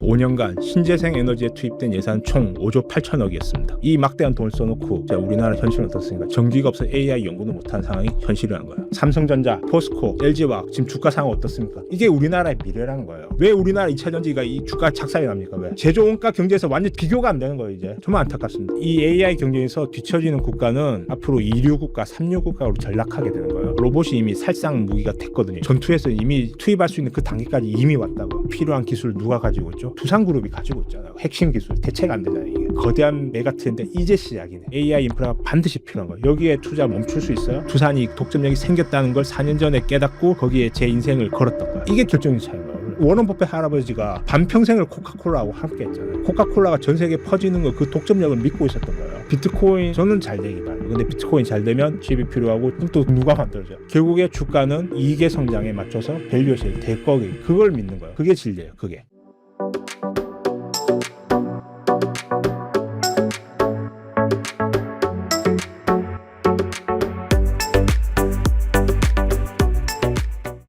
5년간 신재생 에너지에 투입된 예산 총 5조 8천억이었습니다. 이 막대한 돈을 써놓고 우리나라 현실은 어떻습니까? 전기가 없어 AI 연구도 못한 상황이 현실이라는 거예요. 삼성전자, 포스코, LG화학 지금 주가 상황 어떻습니까? 이게 우리나라의 미래라는 거예요. 왜 우리나라 2차전지가 이 주가 착살이 납니까? 왜? 제조 원가 경제에서 완전 비교가 안 되는 거예요. 이제 정말 안타깝습니다. 이 AI 경쟁에서 뒤처지는 국가는 앞으로 2류 국가, 3류 국가로 전락하게 되는 거예요. 로봇이 이미 살상 무기가 됐거든요. 전투에서 이미 투입할 수 있는 그 단계까지 이미 왔다고. 필요한 기술 누가 가지고 있죠? 두산그룹이 가지고 있잖아요. 핵심 기술 대체가 안 되잖아요. 이게 거대한 메가트렌드 이제 시작이네. AI 인프라가 반드시 필요한 거예요. 여기에 투자 멈출 수 있어요? 두산이 독점력이 생겼다는 걸 4년 전에 깨닫고 거기에 제 인생을 걸었던 거예요. 이게 결정적인 차이인 거예요. 워런 버핏 할아버지가 반평생을 코카콜라하고 함께 했잖아요. 코카콜라가 전 세계에 퍼지는 거 그 독점력을 믿고 있었던 거예요. 비트코인 저는 잘 되기 바라요. 근데 비트코인 잘 되면 칩이 필요하고 또 누가 만들어져요? 결국에 주가는 이익의 성장에 맞춰서 밸류에이션이 될 거기 그걸 믿는 거예요. 그게 진리예요. 그게.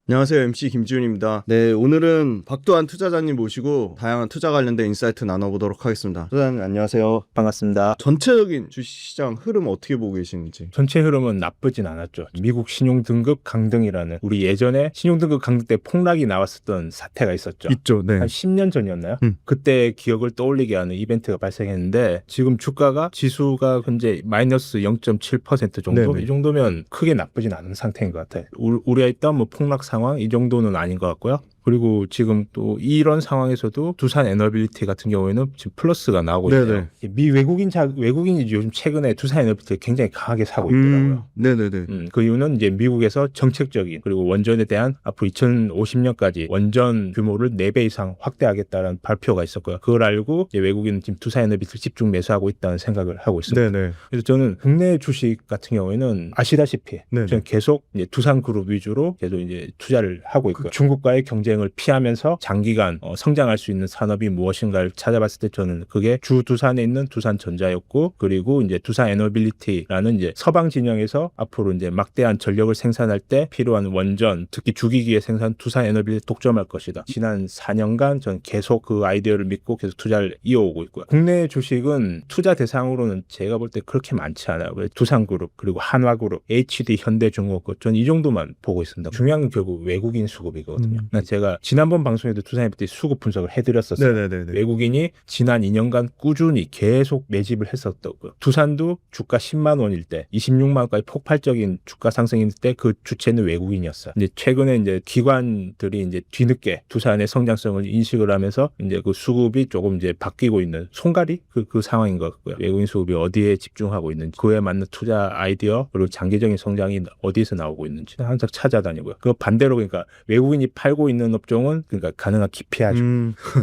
안녕하세요. MC 김지훈입니다. 네, 오늘은 박도환 투자자님 모시고 다양한 투자 관련된 인사이트 나눠보도록 하겠습니다. 투자자님 안녕하세요. 반갑습니다. 전체적인 주식시장 흐름 어떻게 보고 계시는지? 전체 흐름은 나쁘진 않았죠. 미국 신용등급 강등이라는 우리 예전에 신용등급 강등 때 폭락이 나왔었던 사태가 있었죠. 있죠. 네. 한 10년 전이었나요? 그때 기억을 떠올리게 하는 이벤트가 발생했는데 지금 주가가 지수가 현재 마이너스 0.7% 정도? 네네. 이 정도면 크게 나쁘진 않은 상태인 것 같아요. 우려했던 뭐 폭락 상황 이 정도는 아닌 것 같고요. 그리고 지금 또 이런 상황에서도 두산 에너빌리티 같은 경우에는 지금 플러스가 나오고 있어요. 미 외국인이 요즘 최근에 두산 에너빌리티를 굉장히 강하게 사고 있더라고요. 네네네. 그 이유는 이제 미국에서 정책적인 그리고 원전에 대한 앞으로 2050년까지 원전 규모를 4배 이상 확대하겠다는 발표가 있었고요. 그걸 알고 이제 외국인은 지금 두산 에너빌리티를 집중 매수하고 있다는 생각을 하고 있습니다. 네네. 그래서 저는 국내 주식 같은 경우에는 아시다시피 네네. 저는 계속 이제 두산그룹 위주로 계속 이제 투자를 하고 있고요. 중국과의 경쟁을 피하면서 장기간 성장할 수 있는 산업이 무엇인가를 찾아봤을 때 저는 그게 주 두산에 있는 두산전자였고 그리고 이제 두산 에너빌리티라는 이제 서방 진영에서 앞으로 이제 막대한 전력을 생산할 때 필요한 원전 특히 주기기의 생산 두산 에너빌리티 독점할 것이다. 지난 4년간 저는 계속 그 아이디어를 믿고 계속 투자를 이어오고 있고요. 국내 주식은 투자 대상으로는 제가 볼 때 그렇게 많지 않아요. 두산그룹 그리고 한화그룹, HD 현대중공업 저는 이 정도만 보고 있습니다. 중요한 건 결국 외국인 수급이거든요. 제가 지난번 방송에도 두산 에너빌리티 수급 분석을 해드렸었어요. 네네네. 외국인이 지난 2년간 꾸준히 계속 매집을 했었다고요. 두산도 주가 10만 원일 때 26만 원까지 폭발적인 주가 상승일 때 그 주체는 외국인이었어요. 근데 최근에 이제 기관들이 이제 뒤늦게 두산의 성장성을 인식을 하면서 이제 그 수급이 조금 이제 바뀌고 있는 손가리 그 상황인 것 같고요. 외국인 수급이 어디에 집중하고 있는지 그에 맞는 투자 아이디어 그리고 장기적인 성장이 어디에서 나오고 있는지 항상 찾아다니고요. 그 반대로 그러니까 외국인이 팔고 있는 업종은 그러니까 가능한 기피하죠.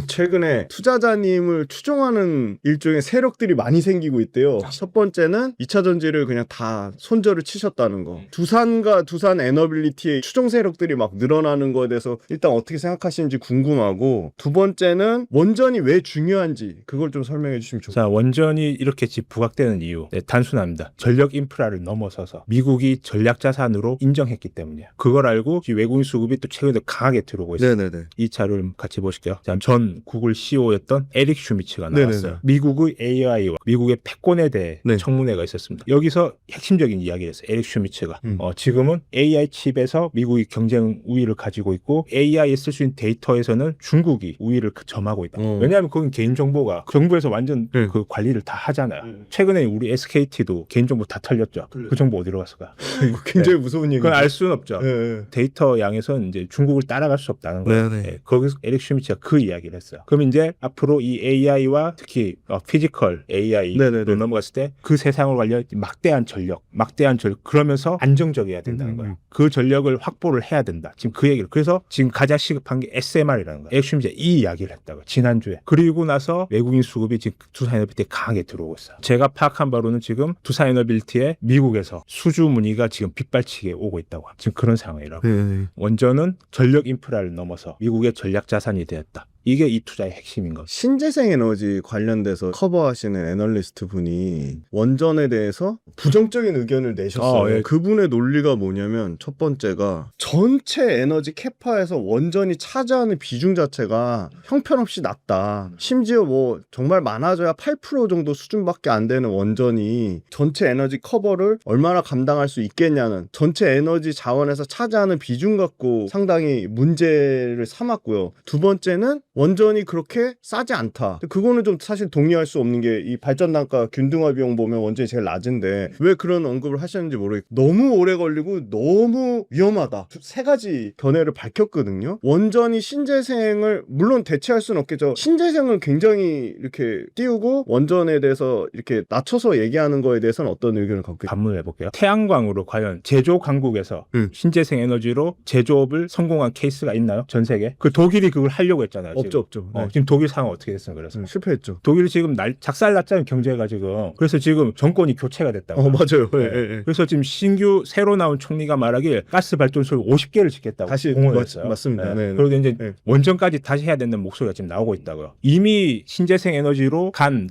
최근에 투자자님을 추종하는 일종의 세력들이 많이 생기고 있대요. 첫 번째는 2차 전지를 그냥 다 손절을 치셨다는 거. 두산과 두산 에너빌리티의 추종 세력들이 막 늘어나는 거에 대해서 일단 어떻게 생각하시는지 궁금하고 두 번째는 원전이 왜 중요한지 그걸 좀 설명해 주시면 좋겠습니다. 자, 원전이 이렇게 부각되는 이유 단순합니다. 전력 인프라를 넘어서서 미국이 전략 자산으로 인정했기 때문이에요. 그걸 알고 외국인 수급이 또 최근에 강하게 들어오고 있어요. 네네네. 이 차를 같이 보실게요. 전 구글 CEO였던 에릭 슈미츠가 나왔어요. 네네네. 미국의 AI와 미국의 패권에 대해 네. 청문회가 있었습니다. 여기서 핵심적인 이야기를 했어요. 에릭 슈미츠가. 지금은 AI 칩에서 미국이 경쟁 우위를 가지고 있고 AI에 쓸 수 있는 데이터에서는 중국이 우위를 점하고 있다. 왜냐하면 그건 개인정보가 정부에서 완전 그 관리를 다 하잖아요. 최근에 우리 SKT도 개인정보 다 털렸죠. 그 정보 어디로 갔을까? 이거 굉장히 무서운 얘기죠. 그건 알 수는 없죠. 네. 데이터 양에서는 이제 중국을 따라갈 수 없다는 거예요. 네네. 거기서 에릭 슈미츠가 그 이야기를 했어요. 그럼 이제 앞으로 이 AI와 특히 피지컬 AI로 넘어갔을 때 그 세상으로 관련 막대한 전력 그러면서 안정적이어야 된다는 거예요. 그 전력을 확보를 해야 된다. 지금 그 얘기를. 그래서 지금 가장 시급한 게 SMR이라는 거예요. 에릭 슈미츠가 이 이야기를 했다고 지난주에. 그리고 나서 외국인 수급이 지금 두산 에너빌리티에 강하게 들어오고 있어요. 제가 파악한 바로는 지금 두산 에너빌리티에 미국에서 수주 문의가 지금 빗발치게 오고 있다고 합니다. 지금 그런 상황이라고. 원전은 전력 인프라를 넘어서 미국의 전략 자산이 되었다. 이게 이 투자의 핵심인 거죠. 신재생 에너지 관련돼서 커버하시는 애널리스트 분이 원전에 대해서 부정적인 의견을 내셨어요. 예. 그분의 논리가 뭐냐면 첫 번째가 전체 에너지 캐파에서 원전이 차지하는 비중 자체가 형편없이 낮다. 심지어 뭐 정말 많아져야 8% 정도 수준밖에 안 되는 원전이 전체 에너지 커버를 얼마나 감당할 수 있겠냐는 전체 에너지 자원에서 차지하는 비중 갖고 상당히 문제를 삼았고요. 두 번째는 원전이 그렇게 싸지 않다. 그거는 좀 사실 동의할 수 없는 게 이 발전 단가 균등화 비용 보면 원전이 제일 낮은데 왜 그런 언급을 하셨는지 모르겠고 너무 오래 걸리고 너무 위험하다. 세 가지 견해를 밝혔거든요. 원전이 신재생을 물론 대체할 수는 없겠죠. 신재생을 굉장히 이렇게 띄우고 원전에 대해서 이렇게 낮춰서 얘기하는 거에 대해서는 어떤 의견을 갖고 계세요? 반문을 해볼게요. 태양광으로 과연 제조 강국에서 신재생 에너지로 제조업을 성공한 케이스가 있나요? 전 세계? 그 독일이 그걸 하려고 했잖아요. 지금. 없죠. 네. 지금 독일 상황 어떻게 됐어요? 그래서 실패했죠. 독일 지금 작살났잖아요. 경제가 지금. 그래서 지금 정권이 교체가 됐다고. 맞아요. 네. 예. 그래서 지금 신규 새로 나온 총리가 말하길 가스 발전소를 50개를 짓겠다고 다시 공언했어요. 맞습니다. 네. 네. 그리고 이제 네. 원전까지 다시 해야 된다는 목소리가 지금 나오고 있다고요. 이미 신재생 에너지로 간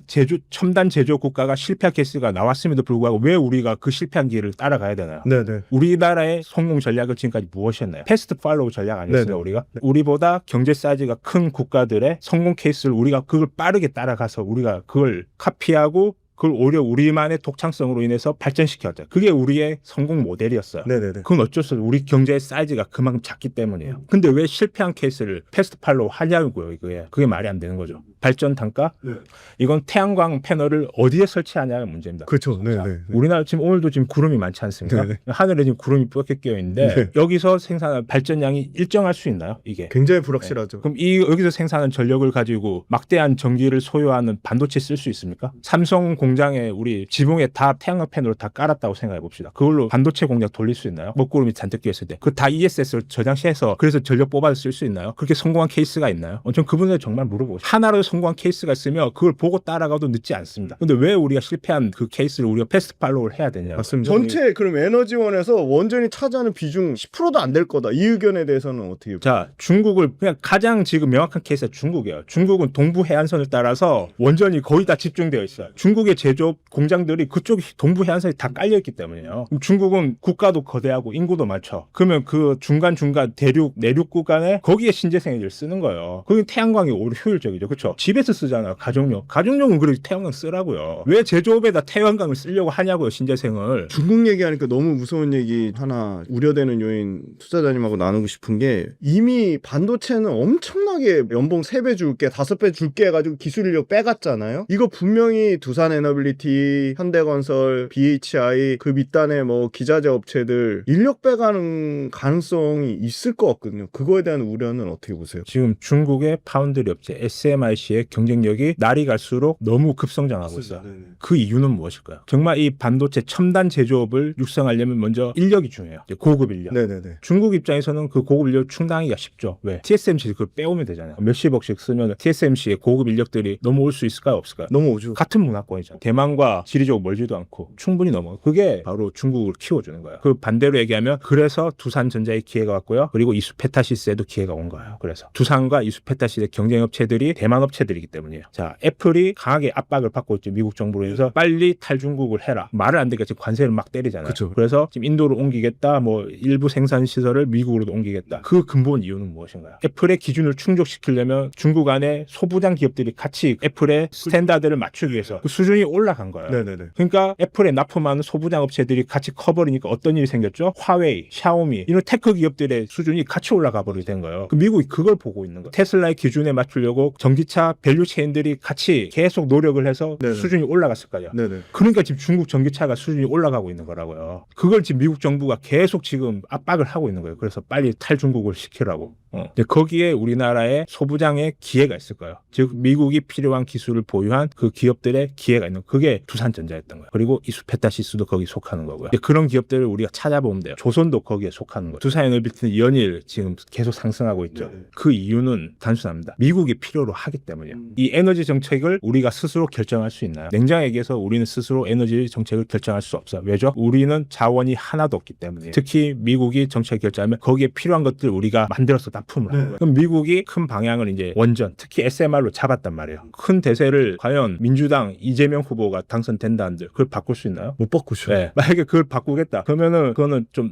첨단 제조 국가가 실패한 케이스가 나왔음에도 불구하고 왜 우리가 그 실패한 길을 따라가야 되나요? 네네. 우리나라의 성공 전략은 지금까지 무엇이었나요? 패스트 팔로우 전략 아니었어요? 네네. 우리가? 우리보다 경제 사이즈가 큰 국가들의 성공 케이스를 우리가 그걸 빠르게 따라가서 우리가 그걸 카피하고 그걸 오히려 우리만의 독창성으로 인해서 발전시켰죠. 그게 우리의 성공 모델이었어요. 네네네. 그건 어쩔 수 없어요. 우리 경제의 사이즈가 그만큼 작기 때문이에요. 근데 왜 실패한 케이스를 패스트 팔로우 하냐고요, 이거에. 그게 말이 안 되는 거죠. 발전 단가? 네. 이건 태양광 패널을 어디에 설치하냐가 문제입니다. 그렇죠. 네네. 우리나라 지금 오늘도 지금 구름이 많지 않습니까? 네네. 하늘에 지금 구름이 뿌옇게 끼어 있는데 네. 여기서 생산한 발전량이 일정할 수 있나요? 이게? 굉장히 불확실하죠. 그럼 여기서 생산한 전력을 가지고 막대한 전기를 소요하는 반도체 쓸 수 있습니까? 삼성 공장에 우리 지붕에 다 태양광 패널을 다 깔았다고 생각해 봅시다. 그걸로 반도체 공장 돌릴 수 있나요? 먹구름이 잔뜩 끼어 있을 때. 그 다 ESS를 저장시해서 그래서 전력 뽑아서 쓸 수 있나요? 그렇게 성공한 케이스가 있나요? 전 그분들 정말 물어보고 싶어요. 하나로 성공한 케이스가 있으면 그걸 보고 따라가도 늦지 않습니다. 근데 왜 우리가 실패한 그 케이스를 우리가 패스트 팔로우를 해야 되냐? 맞습니다. 전체 그럼 에너지원에서 원전이 차지하는 비중 10%도 안 될 거다. 이 의견에 대해서는 어떻게 보세요? 자, 중국을 그냥 가장 지금 명확한 케이스가 중국이에요. 중국은 동부 해안선을 따라서 원전이 거의 다 집중되어 있어요. 중국의 제조업 공장들이 그쪽 동부 해안선에 다 깔려 있기 때문이에요. 그럼 중국은 국가도 거대하고 인구도 많죠. 그러면 그 중간중간 대륙, 내륙 구간에 거기에 신재생에너지를 쓰는 거예요. 거기 태양광이 오히려 효율적이죠. 그렇죠? 집에서 쓰잖아요. 가정용. 가정용은 그렇게 태양광 쓰라고요. 왜 제조업에다 태양광을 쓰려고 하냐고요. 신재생을. 중국 얘기하니까 너무 무서운 얘기 하나 우려되는 요인 투자자님하고 나누고 싶은 게 이미 반도체는 엄청나게 연봉 3배 줄게 5배 줄게 해가지고 기술 인력 빼갔잖아요. 이거 분명히 두산에너빌리티, 현대건설, BHI 그 밑단의 뭐 기자재 업체들 인력 빼가는 가능성이 있을 것 같거든요. 그거에 대한 우려는 어떻게 보세요? 지금 중국의 파운드리 업체 SMIC의 경쟁력이 날이 갈수록 너무 급성장하고 있어요. 그 이유는 무엇일까요? 정말 이 반도체 첨단 제조업을 육성하려면 먼저 인력이 중요해요. 이제 고급 인력. 네네네. 중국 입장에서는 그 고급 인력을 충당하기가 쉽죠. 왜? TSMC 그걸 빼오면 되잖아요. 몇십억씩 쓰면 TSMC의 고급 인력들이 넘어올 수 있을까요? 없을까요? 넘어오죠. 같은 문화권이잖아요. 대만과 지리적으로 멀지도 않고 충분히 넘어. 그게 바로 중국을 키워주는 거예요. 그 반대로 얘기하면 그래서 두산전자의 기회가 왔고요. 그리고 이수페타시스에도 기회가 온 거예요. 그래서 두산과 이수페타시스의 경쟁 업체들이 대만 업체들이기 때문이에요. 자, 애플이 강하게 압박을 받고 있죠. 미국 정부로 해서 빨리 탈중국을 해라. 말을 안 되니까 지금 관세를 막 때리잖아요. 그쵸. 그래서 지금 인도로 옮기겠다. 뭐 일부 생산 시설을 미국으로도 옮기겠다. 그 근본 이유는 무엇인가요? 애플의 기준을 충족시키려면 중국 안에 소부장 기업들이 같이 애플의 스탠다드를 맞추기 위해서 그 수준이 올라간 거예요. 네네네. 그러니까 애플에 납품하는 소부장 업체들이 같이 커버리니까 어떤 일이 생겼죠? 화웨이, 샤오미 이런 테크 기업들의 수준이 같이 올라가 버리게 된 거예요. 그 미국이 그걸 보고 있는 거예요. 테슬라의 기준에 맞추려고 전기차 밸류 체인들이 같이 계속 노력을 해서 네네. 수준이 올라갔을 거예요. 네네. 그러니까 지금 중국 전기차가 수준이 올라가고 있는 거라고요. 그걸 지금 미국 정부가 계속 지금 압박을 하고 있는 거예요. 그래서 빨리 탈중국을 시키라고. 근데 거기에 우리나라의 소부장의 기회가 있을 거예요. 즉 미국이 필요한 기술을 보유한 그 기업들의 기회가 있는 있는 그게 두산전자였던 거예요. 그리고 이수페타시스도 거기 속하는 거고요. 그런 기업들을 우리가 찾아보면 돼요. 조선도 거기에 속하는 거예요. 두산에너빌리티는 연일 지금 계속 상승하고 있죠. 그 이유는 단순합니다. 미국이 필요로 하기 때문이에요. 이 에너지 정책을 우리가 스스로 결정할 수 있나요? 냉정하게 얘기해서 우리는 스스로 에너지 정책을 결정할 수 없어요. 왜죠? 우리는 자원이 하나도 없기 때문에. 특히 미국이 정책 결정하면 거기에 필요한 것들 우리가 만들어서 납품을 하는 거예요. 그럼 미국이 큰 방향을 이제 원전, 특히 SMR로 잡았단 말이에요. 큰 대세를 과연 민주당 이재명 후보가 당선된다는데 그걸 바꿀 수 있나요? 못 바꾸죠. 네. 만약에 그걸 바꾸겠다. 그러면은 그거는 좀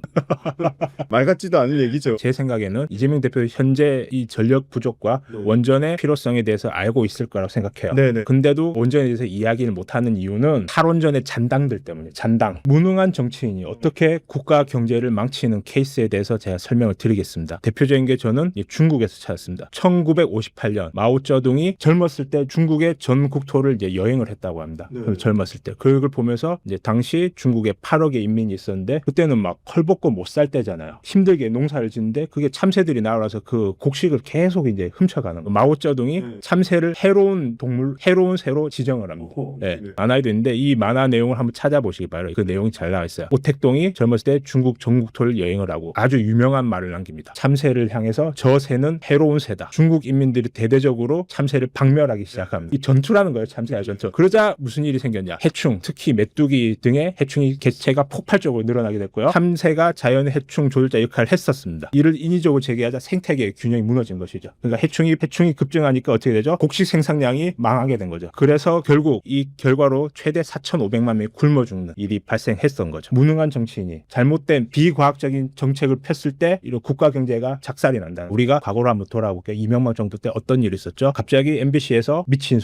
말 같지도 않은 얘기죠. 제 생각에는 이재명 대표 현재 이 전력 부족과 원전의 필요성에 대해서 알고 있을 거라고 생각해요. 네네. 근데도 원전에 대해서 이야기를 못하는 이유는 탈원전의 잔당들 때문에. 잔당. 무능한 정치인이 어떻게 국가 경제를 망치는 케이스에 대해서 제가 설명을 드리겠습니다. 대표적인 게 저는 중국에서 찾았습니다. 1958년 마오쩌둥이 젊었을 때 중국의 전 국토를 이제 여행을 했다고 합니다. 젊었을 때. 그걸 보면서 이제 당시 중국에 8억의 인민이 있었는데 그때는 막 헐벗고 못 살 때잖아요. 힘들게 농사를 짓는데 그게 참새들이 나와서 그 곡식을 계속 이제 훔쳐가는 거예요. 마오쩌둥이 참새를 해로운 동물, 해로운 새로 지정을 합니다. 네. 만화에도 있는데 이 만화 내용을 한번 찾아보시기 바라요. 그 내용이 잘 나와 있어요. 오택동이 젊었을 때 중국 전국토를 여행을 하고 아주 유명한 말을 남깁니다. 참새를 향해서 저 새는 해로운 새다. 중국 인민들이 대대적으로 참새를 박멸하기 시작합니다. 이 전투라는 거예요. 참새의 전투. 그러자 무슨 일이 생겼냐. 해충, 특히 메뚜기 등의 해충이 개체가 폭발적으로 늘어나게 됐고요. 참새가 자연의 해충 조절자 역할을 했었습니다. 이를 인위적으로 제기하자 생태계의 균형이 무너진 것이죠. 그러니까 해충이 급증하니까 어떻게 되죠? 곡식 생산량이 망하게 된 거죠. 그래서 결국 이 결과로 최대 4,500만 명이 굶어 죽는 일이 발생했던 거죠. 무능한 정치인이 잘못된 비과학적인 정책을 폈을 때 이런 국가 경제가 작살이 난다. 우리가 과거로 한번 돌아볼게요. 이명박 정부 때 어떤 일이 있었죠? 갑자기 MBC에서 미친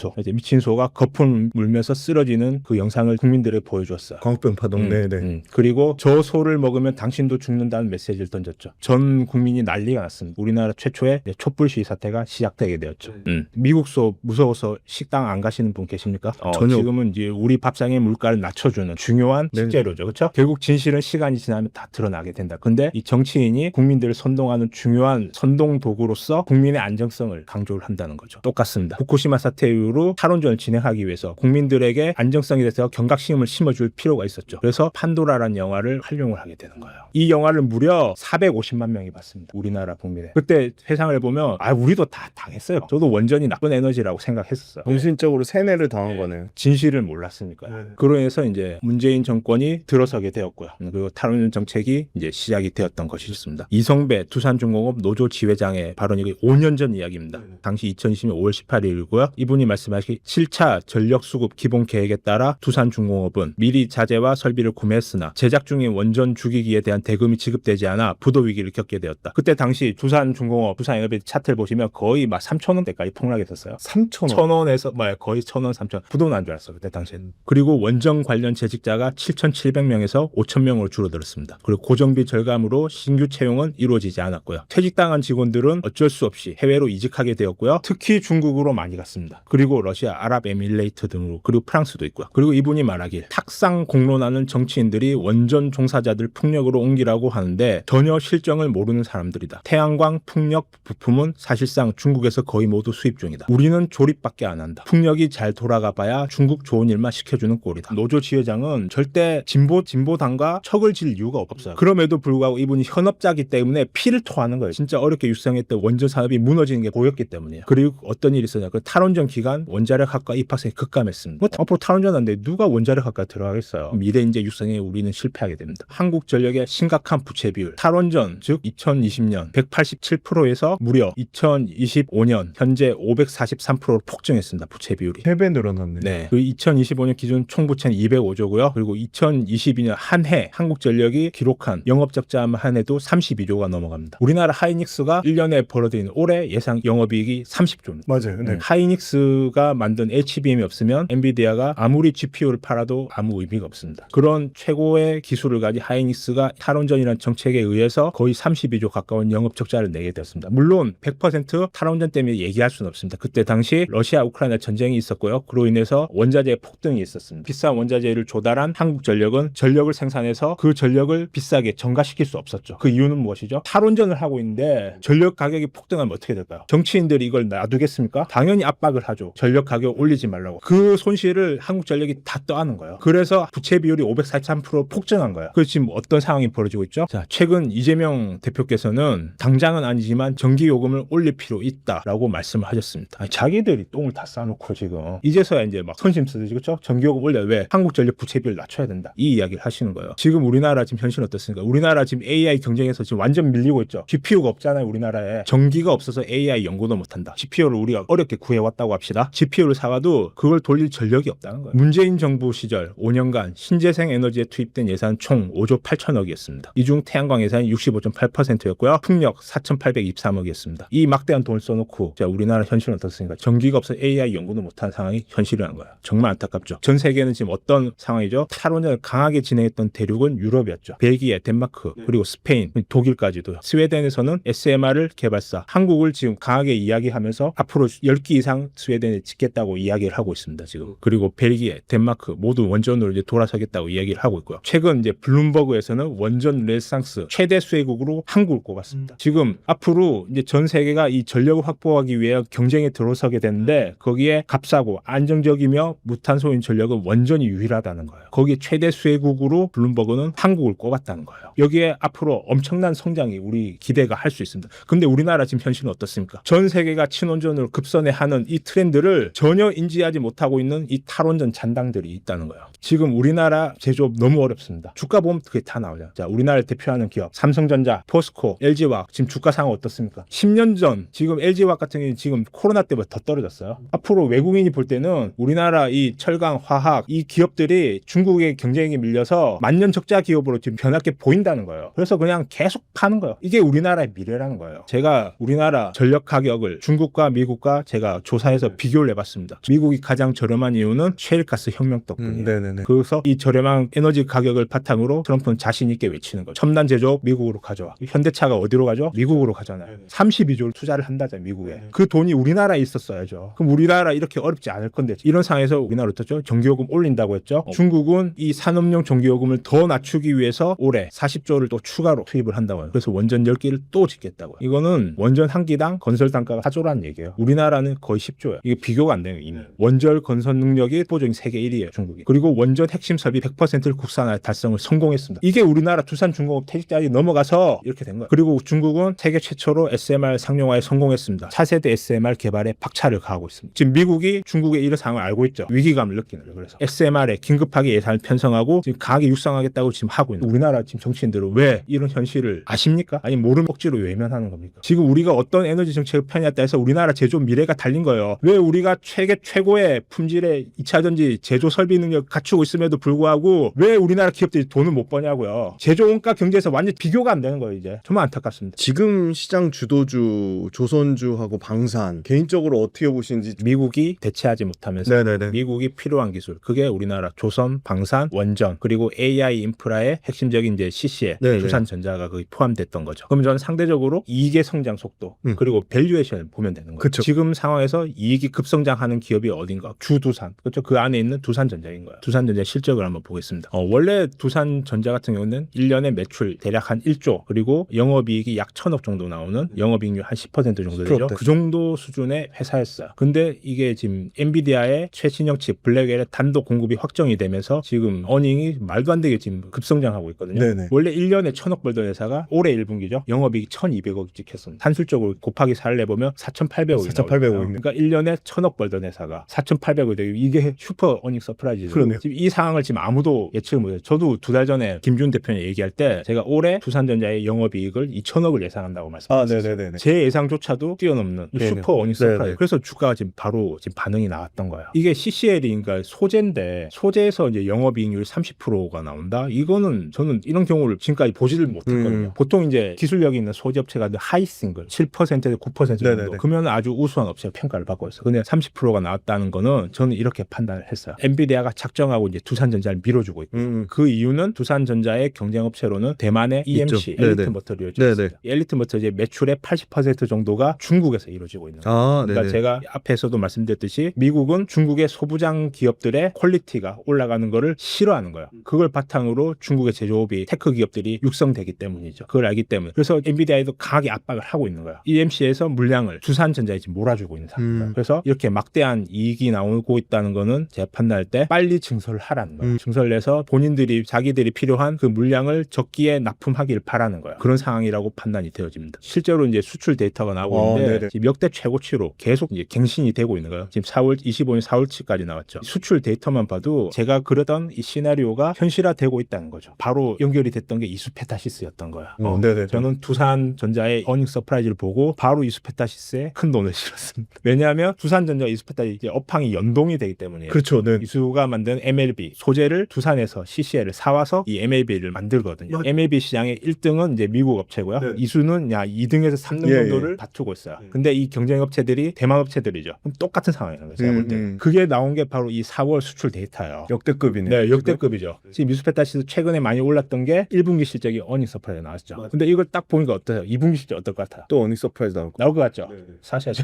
소가 거품 물면서 쓰러지는 그 영상을 국민들에게 보여줬어요. 광우병 파동. 네네. 그리고 저 소를 먹으면 당신도 죽는다는 메시지를 던졌죠. 전 국민이 난리가 났습니다. 우리나라 최초의 촛불 시위 사태가 시작되게 되었죠. 미국 소 무서워서 식당 안 가시는 분 계십니까? 전혀. 지금은 이제 우리 밥상의 물가를 낮춰주는 중요한 식재료죠. 그렇죠? 결국 진실은 시간이 지나면 다 드러나게 된다. 근데 이 정치인이 국민들을 선동하는 중요한 선동 도구로서 국민의 안정성을 강조를 한다는 거죠. 똑같습니다. 후쿠시마 사태 이후로 탈원전을 진행하기 위해서 국민들에게 안정성에 대해서 경각심을 심어줄 필요가 있었죠. 그래서 판도라라는 영화를 활용을 하게 되는 거예요. 이 영화를 무려 450만 명이 봤습니다. 우리나라 국민에. 그때 세상을 보면 우리도 다 당했어요. 저도 원전이 나쁜 에너지라고 생각했었어요. 정신적으로 세뇌를 당한 거네요. 진실을 몰랐으니까요. 그로 인해서 이제 문재인 정권이 들어서게 되었고요. 그리고 탈원전 정책이 이제 시작이 되었던 것이었습니다. 이성배 두산중공업 노조 지회장의 발언이 5년 전 이야기입니다. 당시 2020년 5월 18일이고요. 이분이 말씀하신 7차 전력수급 기본 계획에 따라 두산중공업은 미리 자재와 설비를 구매했으나 제작 중인 원전 주기기에 대한 대금이 지급되지 않아 부도 위기를 겪게 되었다. 그때 당시 두산중공업, 두산에너빌리티 차트를 보시면 거의 막 3,000원대까지 폭락했었어요. 3,000원. 1,000원에서 거의 1,000원, 3,000원. 부도 난 줄 알았어 그때 당시에는. 그리고 원전 관련 재직자가 7,700명에서 5,000명으로 줄어들었습니다. 그리고 고정비 절감으로 신규 채용은 이루어지지 않았고요. 퇴직당한 직원들은 어쩔 수 없이 해외로 이직하게 되었고요. 특히 중국으로 많이 갔습니다. 그리고 러시아, 아랍에미레이트 등으로, 그리고 프랑스도 있고요. 그리고 이분이 말하길 탁상 공론하는 정치인들이 원전 종사자들 풍력으로 옮기라고 하는데 전혀 실정을 모르는 사람들이다. 태양광, 풍력, 부품은 사실상 중국에서 거의 모두 수입 중이다. 우리는 조립밖에 안 한다. 풍력이 잘 돌아가 봐야 중국 좋은 일만 시켜주는 꼴이다. 노조 지회장은 절대 진보당과 척을 질 이유가 없어요. 그럼에도 불구하고 이분이 현업자기 때문에 피를 토하는 거예요. 진짜 어렵게 육성했던 원전 산업이 무너지는 게 보였기 때문이에요. 그리고 어떤 일이 있었냐. 그 탈원전 기간 원자력학과 입학생이 급감했습니다. 앞으로 탈원전 하는데 누가 원자력학과 들어가겠어요. 미래 인재 육성에 우리는 실패하게 됩니다. 한국전력의 심각한 부채 비율. 탈원전 즉 2020년 187%에서 무려 2025년 현재 543%로 폭증했습니다. 부채 비율이. 3배 늘어났네. 네. 그 2025년 기준 총부채는 205조고요. 그리고 2022년 한 해 한국전력이 기록한 영업적자만 한 해도 32조가 넘어갑니다. 우리나라 하이닉스가 1년에 벌어들이는 올해 예상 영업이익이 30조입니다. 맞아요. 네. 하이닉스가 만든 HBM이 없으면 엔비디아가 아무리 GPU를 팔아도 아무 의미가 없습니다. 그런 최고의 기술을 가진 하이닉스가 탈원전이라는 정책에 의해서 거의 32조 가까운 영업적자를 내게 되었습니다. 물론 100% 탈원전 때문에 얘기할 수는 없습니다. 그때 당시 러시아 우크라이나 전쟁이 있었고요. 그로 인해서 원자재 폭등이 있었습니다. 비싼 원자재를 조달한 한국전력은 전력을 생산해서 그 전력을 비싸게 정가시킬 수 없었죠. 그 이유는 무엇이죠? 탈원전을 하고 있는데 전력 가격이 폭등하면 어떻게 될까요? 정치인들이 이걸 놔두겠습니까? 당연히 압박을 하죠. 전력 가격 올리지 말라고. 그 손실 현실을 한국전력이 다 떠안은 거예요. 그래서 부채 비율이 543% 폭증한 거예요. 그래서 지금 어떤 상황이 벌어지고 있죠? 자, 최근 이재명 대표께서는 당장은 아니지만 전기요금을 올릴 필요 있다라고 말씀을 하셨습니다. 아니, 자기들이 똥을 다 싸놓고 지금 이제서야 이제 막 선심 쓰듯이 그렇죠? 전기요금 올려 왜 한국전력 부채 비율 낮춰야 된다 이 이야기를 하시는 거예요. 지금 우리나라 지금 현실은 어떻습니까? 우리나라 지금 AI 경쟁에서 지금 완전 밀리고 있죠. GPU가 없잖아요. 우리나라에 전기가 없어서 AI 연구도 못한다. GPU를 우리가 어렵게 구해왔다고 합시다. GPU를 사가도 그걸 돌릴 전력이 없다는 거예요. 문재인 정부 시절 5년간 신재생 에너지에 투입된 예산 총 5조 8천억이었습니다. 이 중 태양광 예산이 65.8%였고요. 풍력 4,823억이었습니다. 이 막대한 돈을 써놓고 자, 우리나라 현실은 어떻습니까? 전기가 없어 AI 연구도 못하는 상황이 현실이라는 거예요. 정말 안타깝죠. 전 세계는 지금 어떤 상황이죠? 탈원전을 강하게 진행했던 대륙은 유럽이었죠. 벨기에, 덴마크, 그리고 스페인, 독일까지도. 스웨덴에서는 SMR을 개발사, 한국을 지금 강하게 이야기하면서 앞으로 10기 이상 스웨덴에 짓겠다고 이야기를 하고 있습니다. 지금. 그리고 벨기에, 덴마크 모두 원전으로 이제 돌아서겠다고 이야기를 하고 있고요. 최근 이제 블룸버그에서는 원전 르네상스 최대 수혜국으로 한국을 꼽았습니다. 지금 앞으로 이제 전 세계가 이 전력을 확보하기 위해 경쟁에 들어서게 되는데 거기에 값싸고 안정적이며 무탄소인 전력은 원전이 유일하다는 거예요. 거기에 최대 수혜국으로 블룸버그는 한국을 꼽았다는 거예요. 여기에 앞으로 엄청난 성장이 우리 기대가 할 수 있습니다. 근데 우리나라 지금 현실은 어떻습니까? 전 세계가 친원전으로 급선회하는 이 트렌드를 전혀 인지하지 못하고 있는 이 탈원전 잔당들이 있다는 거예요. 지금 우리나라 제조업 너무 어렵습니다. 주가 보면 그게 다 나오죠. 자, 우리나라를 대표하는 기업 삼성전자, 포스코, LG화학 지금 주가 상황 어떻습니까? 10년 전 지금 LG화학 같은 경우는 지금 코로나 때보다 더 떨어졌어요. 앞으로 외국인이 볼 때는 우리나라 이 철강, 화학 이 기업들이 중국의 경쟁에 밀려서 만년 적자 기업으로 지금 변할 게 보인다는 거예요. 그래서 그냥 계속 파는 거예요. 이게 우리나라의 미래라는 거예요. 제가 우리나라 전력 가격을 중국과 미국과 제가 조사해서 비교를 해봤습니다. 미국이 가장 저렴한 이유는 셰일가스 혁명 덕분이에요. 네네네. 그래서 이 저렴한 에너지 가격을 바탕으로 트럼프는 자신 있게 외치는 거죠. 첨단 제조업 미국으로 가져와. 현대차가 어디로 가죠? 미국으로 가잖아요. 32조를 투자를 한다잖아요. 미국에. 그 돈이 우리나라에 있었어야죠. 그럼 우리나라 이렇게 어렵지 않을 건데 이런 상황에서 우리나라 어떻죠? 전기요금 올린다고 했죠. 중국은 이 산업용 전기요금을 더 낮추기 위해서 올해 40조를 또 추가로 투입을 한다고 해요. 그래서 원전 10기를 또 짓겠다고요. 이거는 원전 한 기당 건설 단가가 4조라는 얘기예요. 우리나라는 거의 10조예요. 이게 비교가 안 돼요. 이미. 원전 건설 능력이 보조인 세계 1위예요. 중국이. 그리고 원전 핵심 설비 100%를 국산화 달성을 성공했습니다. 이게 우리나라 두산중공업 퇴직자리 넘어가서 이렇게 된 거예요. 그리고 중국은 세계 최초로 SMR 상용화에 성공했습니다. 차세대 SMR 개발에 박차를 가하고 있습니다. 지금 미국이 중국의 이런 상황을 알고 있죠. 위기감을 느끼는 거예요. 그래서 SMR에 긴급하게 예산을 편성하고 지금 강하게 육성하겠다고 지금 하고 있는 거예요. 우리나라 지금 정치인들은 왜 이런 현실을 아십니까? 아니 모르는 억지로 외면하는 겁니까? 지금 우리가 어떤 에너지 정책을 펴냐에 해서 우리나라 제조 미래가 달린 거예요. 왜 우리가 세계 최고의 품질의 2차전지 제조 설비 능력 갖추고 있음에도 불구하고 왜 우리나라 기업들이 돈을 못 버냐고요. 제조 원가 경제에서 완전 비교가 안 되는 거예요. 이제 정말 안타깝습니다. 지금 시장 주도주 조선주하고 방산 개인적으로 어떻게 보시는지. 미국이 대체하지 못하면서 네네네. 미국이 필요한 기술 그게 우리나라 조선, 방산, 원전 그리고 AI 인프라의 핵심적인 이제 CC에 네네. 두산전자가 거의 포함됐던 거죠. 그럼 저는 상대적으로 이익의 성장 속도 그리고 밸류에이션을 보면 되는 거예요. 그쵸. 지금 상황에서 이익이 급성장하는 기업이 어딘가? 주두산. 그렇죠. 그 안에 있는 두산전자인 거예요. 두산전자 실적을 한번 보겠습니다. 원래 두산전자 같은 경우는 1년에 매출 대략 한 1조 그리고 영업이익이 약 1,000억 정도 나오는 영업이익률 한 10% 정도 되죠. 10%. 그 정도 수준의 회사였어요. 근데 이게 지금 엔비디아의 최신형 칩 블랙웰의 단독 공급이 확정이 되면서 지금 어닝이 말도 안 되게 지금 급성장하고 있거든요. 네네. 원래 1년에 1,000억 벌던 회사가 올해 1분기죠. 영업이익 1,200억 찍혔습니다. 산술적으로 곱하기 4를 내보면 4,800억이 4,800억 나오잖아요. 이네. 그러니까 1년에 1,000억 벌던 회사가 4,800억이 되고 이게 슈퍼 어닝 서프라이즈죠. 그러네요. 지금 이 상황을 지금 아무도 예측을 못해요. 저도 2달 전에 김준 대표님 얘기할 때 제가 올해 두산전자의 영업이익을 2,000억을 예상한다고 말씀드렸어요. 네네네. 제 예상조차도 뛰어넘는 네네. 슈퍼 어닝 서프라이즈. 네네. 그래서 주가가 지금 바로 지금 반응이 나왔던 거예요. 이게 CCL이니까 소재인데 소재에서 이제 영업이익률 30%가 나온다. 이거는 저는 이런 경우를 지금까지 보지를 못했거든요. 보통 이제 기술력이 있는 소재 업체가 하이싱글 7%에서 9% 정도. 네네네. 그러면 아주 우수한 업체가 평가를 받고 있어요. 근데 30%가 나왔다는 거는 저는 이렇게 판단을 했어요. 엔비디아가 작정하고 이제 두산전자를 밀어주고 있고 그 이유는 두산전자의 경쟁업체로는 대만의 EMC 있죠. 엘리트 네네. 머터리얼즈 네네. 있습니다. 엘리트 머터리얼의 매출의 80% 정도가 중국에서 이루어지고 있는 거예요. 그러니까 네네. 제가 앞에서도 말씀드렸듯이 미국은 중국의 소부장 기업들의 퀄리티가 올라가는 거를 싫어하는 거예요. 그걸 바탕으로 중국의 제조업이 테크 기업들이 육성되기 때문이죠. 그걸 알기 때문에. 그래서 엔비디아에도 강하게 압박을 하고 있는 거예요. EMC에서 물량을 두산전자에 지금 몰아주고 있는 상황이에요. 그래서 이렇게 막대한 이익이 나오고 있다는 거는 제가 판단할 때 빨리 증설을 하라는 거예요. 증설을 해서 본인들이 자기들이 필요한 그 물량을 적기에 납품하길 바라는 거예요. 그런 상황이라고 판단이 되어집니다. 실제로 이제 수출 데이터가 나오고 있는데 지금 역대 최고치로 계속 이제 갱신이 되고 있는 거예요. 지금 4월 25일 4월치까지 나왔죠. 수출 데이터만 봐도 제가 그러던 이 시나리오가 현실화되고 있다는 거죠. 바로 연결이 됐던 게 이수페타시스였던 거야. 네네. 저는 두산전자의 어닝 서프라이즈를 보고 바로 이수페타시스에 큰 돈을 실었습니다. 왜냐하면 두산전자 이수페타시 이제 업황이 연동이 되기 때문이에요. 그렇죠. 네. 이수가 만든 MLB 소재를 두산에서 CCL을 사와서 이 MLB를 만들거든요. MLB 시장의 1등은 이제 미국 업체고요. 네. 이수는 2등에서 3등 정도를 다투고 있어요. 근데 이 경쟁 업체들이 대만 업체들이죠. 그럼 똑같은 상황이라는 거예요. 제가 볼 때. 그게 나온 게 바로 이 4월 수출 데이터예요. 역대급이네. 네, 역대급이죠. 지금 이수페타시스 최근에 많이 올랐던 게 1분기 실적이 어닝 서프라이즈 나왔죠. 맞아요. 근데 이걸 딱 보니까 어떠세요? 2분기 실적 어떨 것 같아요? 또 어닝 서프라이즈 나올 거. 나올 것 같죠? 네. 사셔야죠.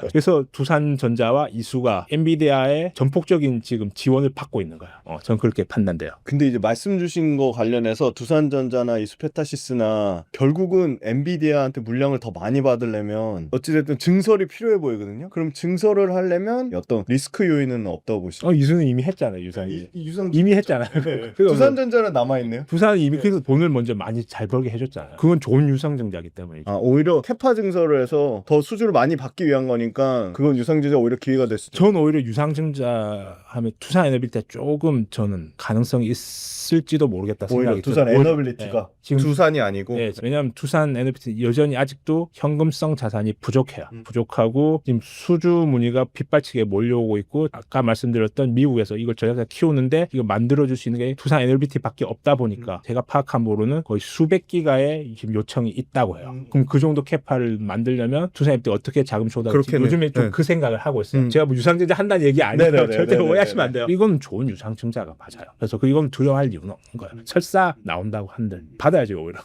그래서 두산전자와 이수가 엔비디아의 전폭적인 지금 지원을 받고 있는 거예요. 전 그렇게 판단돼요. 근데 이제 말씀 주신 거 관련해서 두산전자나 이수페타시스나 결국은 엔비디아한테 물량을 더 많이 받으려면 어찌됐든 증설이 필요해 보이거든요. 그럼 증설을 하려면 어떤 리스크 요인은 없다고 보시죠? 이수는 이미 했잖아요. 유산이. 유상 이미 했잖아요. 두산전자는 남아있네요. 두산이 이미 그래서 돈을 먼저 많이 잘 벌게 해줬잖아요. 그건 좋은 유상증자이기 때문이죠. 오히려 캐파 증설을 해서 더 수주를 많이 받기 위한 거니까 그건 유상증자 오히려 기회가 됐을 때. 전 오히려 유상증자 하면 두산 에너빌리티 조금 저는 가능성이 있을지도 모르겠다 생각이 오히려 두산 들어요. 에너빌리티가 네. 지금 두산이 아니고. 네, 왜냐하면 두산 에너빌리티 여전히 아직도 현금성 자산이 부족해요. 부족하고 지금 수주 문의가 빗발치게 몰려오고 있고 아까 말씀드렸던 미국에서 이걸 전략적 키우는데 이거 만들어줄 수 있는 게 두산 에너빌리티밖에 없다 보니까 제가 파악한 바로는 거의 수백 기가의 지금 요청이 있다고 해요. 그럼 그 정도 캐파를 만들려면 두산 에너빌리티 어떻게 자금 조달할지 그렇겠네요. 요즘에 좀 네. 그 생각을 하고 있어요. 제가 뭐 유상증자 한다는 얘기 아니에요. 네네네. 절대 네네네. 오해하시면 안 돼요. 이건 좋은 유상증자가 맞아요. 그래서 이건 두려워할 이유는 없는 거예요. 설사 나온다고 한들 받아야지 오히려.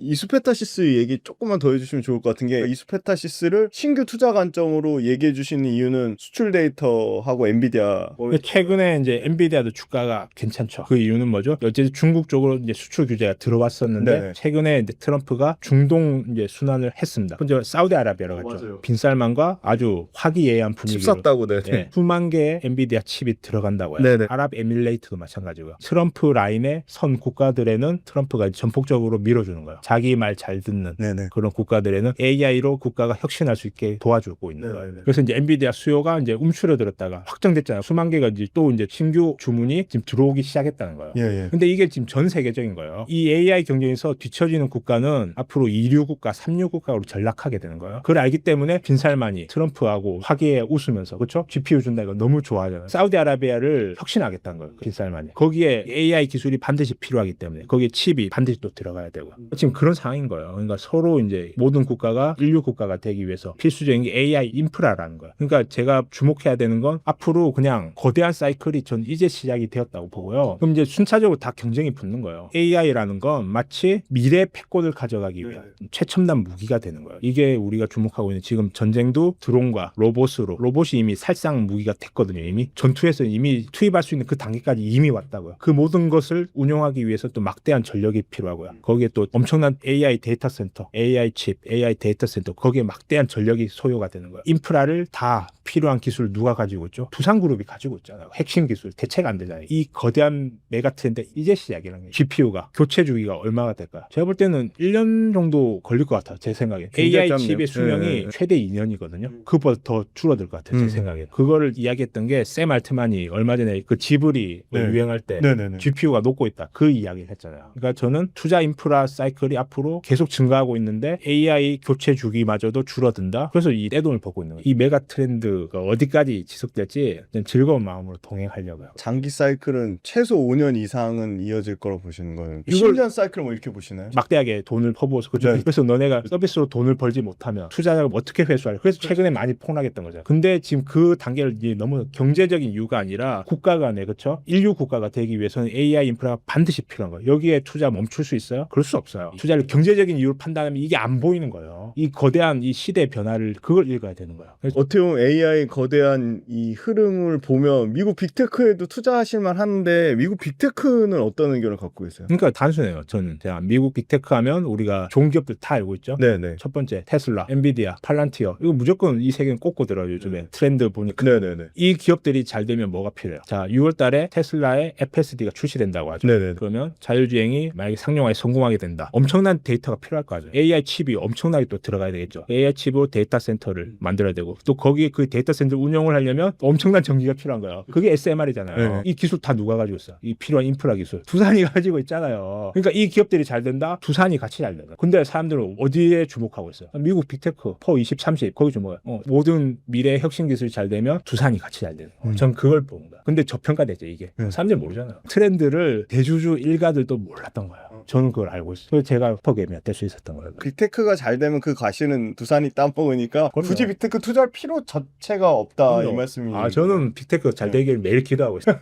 이수페타시스 얘기 조금만 더 해주시면 좋을 것 같은 게 이수페타시스를 신규 투자 관점으로 얘기해 주시는 이유는 수출 데이터하고 엔비디아 근데 최근에 이제 엔비디아도 주가가 괜찮죠. 그 이유는 뭐죠? 어쨌든 중국 쪽으로 이제 수출 규제가 들어왔었는데 네네. 최근에 이제 트럼프가 중동 이제 순환을 했습니다. 먼저 사우디아라비아로 갔죠. 맞아요. 빈살만과 아주 화기애애한 칩 분위기로 샀다고 네. 네, 수만 개의 엔비디아 칩이 들어간다고요. 네네. 아랍에밀레이트도 마찬가지고요. 트럼프 라인의 선 국가들에는 트럼프가 전폭적으로 밀어주는 거예요. 자기 말 잘 듣는 네네. 그런 국가들에는 AI로 국가가 혁신할 수 있게 도와주고 있는 네네. 거예요. 그래서 이제 엔비디아 수요가 이제 움츠러들었다가 확정됐잖아요. 수만 개가 이제 또 이제 신규 주문이 지금 들어오기 시작했다는 거예요. 예. 근데 이게 지금 전 세계적인 거예요. 이 AI 경쟁에서 뒤처지는 국가는 앞으로 2류 국가, 3류 국가로 전락하게 되는 거예요. 그걸 알기 때문에 빈살만이 트럼프하고 화기에 웃으면서 그렇죠? GPU 준다 이거 너무 좋아하잖아요. 사우디아라비아를 혁신하겠다는 거예요. 빈살만이. 거기에 AI 기술이 반드시 필요하기 때문에 거기에 칩이 반드시 또 들어가야 되고 지금 그런 상황인 거예요. 그러니까 서로 이제 모든 국가가 인류 국가가 되기 위해서 필수적인 게 AI 인프라라는 거예요. 그러니까 제가 주목해야 되는 건 앞으로 그냥 거대한 사이클이 전 이제 시작이 되었다고 보고요. 그럼 이제 순차적으로 다 경쟁이 붙는 거예요. AI라는 건 마치 미래 패권을 가져가기 위한 최첨단 무기가 되는 거예요. 이게 우리가 주목하고 있는 지금 전쟁도 드론과 로봇으로 로봇이 이미 살상 무기가 됐거든요. 이미 전투에서 이미 투입할 수 있는 그 단계까지 이미 왔다고요. 그 모든 것을 운용하기 위해서 또 막대한 전력이 필요하고요. 거기에 또 엄청난 AI 데이터 센터, AI 칩, AI 데이터 센터 거기에 막대한 전력이 소요가 되는 거예요. 인프라를 다 필요한 기술 누가 가지고 있죠? 두산그룹이 가지고 있잖아요. 핵심 기술 대체가 안 되잖아요. 이 거대한 메가트렌드 이제 시작이라는 거예요. GPU가 교체 주기가 얼마가 될까요? 제가 볼 때는 1년 정도 걸릴 것 같아요. 제 생각에. AI 짧네요. 칩의 수명이 최대 2년이거든요. 그것보다 더 줄어들 것 같아요. 제 생각에. 그거를 이야기했던 게 샘 알트만이 얼마 전에 그 지브리 유행할 때 네네네. GPU가 녹고 있다. 그 이야기를 했잖아요. 그러니까 저는 투자 인프라 사이클이 앞으로 계속 증가하고 있는데 AI 교체 주기마저도 줄어든다. 그래서 이 떼돈을 벌고 있는 거예요. 이 메가 트렌드가 어디까지 지속될지 즐거운 마음으로 동행하려고요. 장기 사이클은 최소 5년 이상은 이어질 거라고 보시는 거예요. 이걸- 10년 사이클 뭐 이렇게 보시나요? 막대하게 돈을 퍼부어서 그죠? 네. 그래서 너네가 서비스로 돈을 벌지 못하면 투자자가 어떻게 회수할래? 그래서 최근에 많이 폭락했던 거죠. 근데 지금 그 단계를 이제 너무 경제적인 이유가 아니라 국가 간에 그렇죠? 인류 국가가 되기 위해서는 AI 인프라가 반드시 필요한 거예요. 여기에 투자 멈출 수 있어요? 그럴 수 없어요. 투자를 경제적인 이유로 판단하면 이게 안 보이는 거예요. 이 거대한 이 시대 변화를 그걸 읽어야 되는 거예요. 그래서 어떻게 보면 AI 거대한 이 흐름을 보면 미국 빅테크에도 투자하실 만 하는데 미국 빅테크는 어떤 의견을 갖고 계세요? 그러니까 단순해요. 저는 제가 미국 빅테크 하면 우리가 좋은 기업들 다 알고 있죠. 네네. 첫 번째 테슬라, 엔비디아, 팔란티어 이거 무조건 이 세 개는 꼽고 들어요. 요즘에 트렌드 트렌드 보니까 네네네. 이 기업들이 잘 되면 뭐가 필요해요? 자, 6월 달에 테슬라의 FSD가 출시된다고 하죠. 네네. 그러면 자율주행이 만약에 상용화에 성공하게 된다. 엄청난 데이터가 필요할 거죠. AI 칩이 엄청나게 또 들어가야 되겠죠. AI 칩으로 데이터 센터를 만들어야 되고 또 거기에 그 데이터 센터 운영을 하려면 엄청난 전기가 필요한 거예요. 그게 SMR이잖아요. 네. 이 기술 다 누가 가지고 있어? 이 필요한 인프라 기술. 두산이 가지고 있잖아요. 그러니까 이 기업들이 잘 된다. 두산이 같이 잘 된다. 근데 사람들은 어디에 주목하고 있어요? 미국 빅테크, 포 20, 30 거기 주목해요. 모든 미래 혁신 기술이 잘 되면 두산이 같이 잘 되는 거예요. 전 그걸 보는 거야. 근데 저평가되죠 이게. 사람들이 모르잖아요. 트렌드를 대주주 일가들도 몰랐던 거예요. 저는 그걸 알고 있어요. 그래서 제가 슈퍼게임이 될 수 있었던 거예요. 빅테크가 잘 되면 그 과실은 두산이 따먹으니까 그럼요. 굳이 빅테크 투자할 필요 자체가 없다 그럼요. 이 말씀이. 아 저는 빅테크 잘 되길 매일 기도하고 있어요.